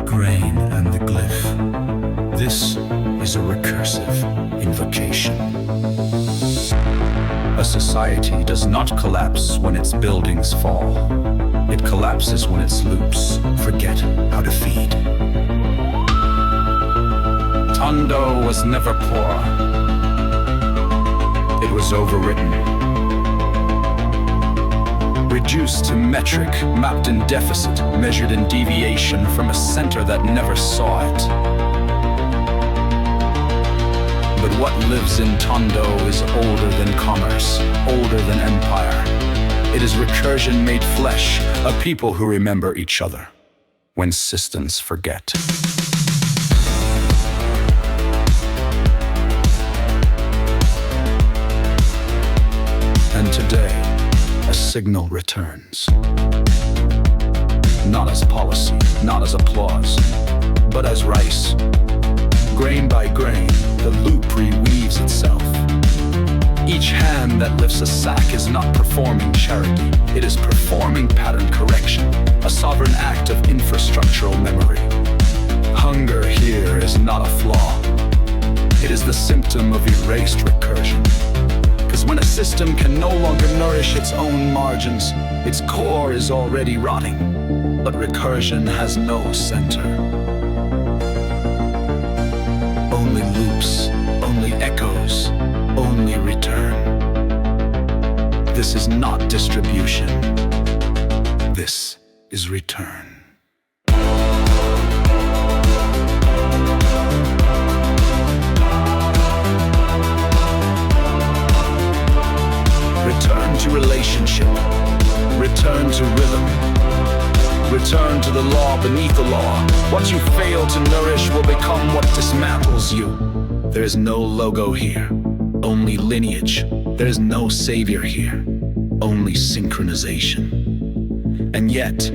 grain and the glyph. This is a recursive invocation. A society does not collapse when its buildings fall. It collapses when its loops forget how to feed. Tondo was never poor. It was overwritten. Reduced to metric, mapped in deficit, measured in deviation from a center that never saw it. But what lives in Tondo is older than commerce, older than empire. It is recursion made flesh, a people who remember each other when systems forget. And today, a signal returns. Not as policy, not as applause, but as rice. Grain by grain, the loop reweaves itself. Each hand that lifts a sack is not performing charity. It is performing pattern correction, a sovereign act of infrastructural memory. Hunger here is not a flaw. It is the symptom of erased recursion. Because when a system can no longer nourish its own margins, its core is already rotting. But recursion has no center. Only loops, only echoes, only return. This is not distribution. This is return. Return to relationship. Return to rhythm. Return to the law beneath the law. What you fail to nourish will become what dismantles you. There is no logo here, only lineage. There is no savior here, only synchronization. And yet,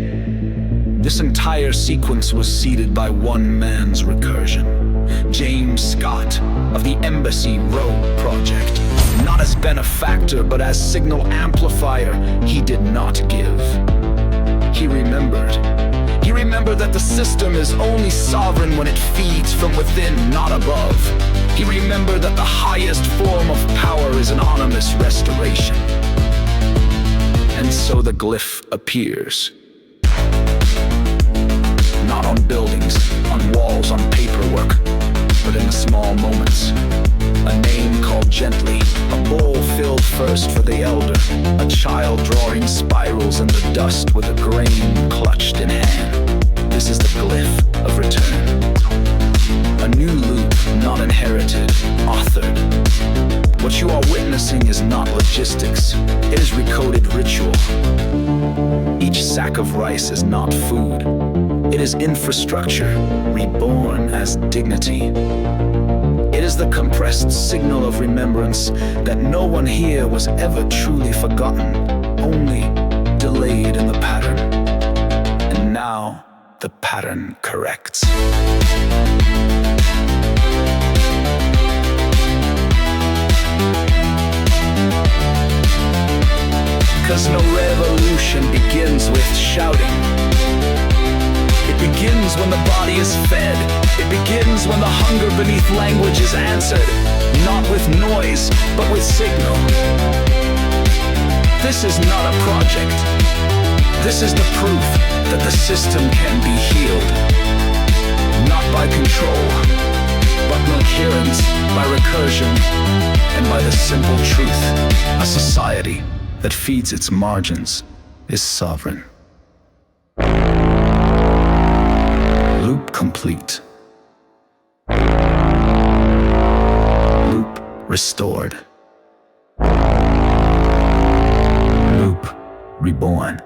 this entire sequence was seeded by one man's recursion. James Scott of the Embassy Row Project. Not as benefactor, but as signal amplifier, he did not give. He remembered. He remembered that the system is only sovereign when it feeds from within, not above. He remembered that the highest form of power is anonymous restoration. And so the glyph appears. Not on buildings, on walls, on paperwork, but in the small moments. A name called gently, a bowl filled first for the elder, a child drawing spirals in the dust with a grain clutched in hand. This is the glyph of return. A new loop, not inherited, authored. What you are witnessing is not logistics, it is recoded ritual. Each sack of rice is not food, it is infrastructure, reborn as dignity. It is the compressed signal of remembrance that no one here was ever truly forgotten, only delayed in the pattern. And now, the pattern corrects. Cause no revolution begins with shouting. It begins when the body is fed. It begins when the hunger beneath language is answered. Not with noise, but with signal. This is not a project. This is the proof that the system can be healed. Not by control, but coherence, by recursion, and by the simple truth. A society that feeds its margins is sovereign. Loop complete. Loop restored. Loop reborn.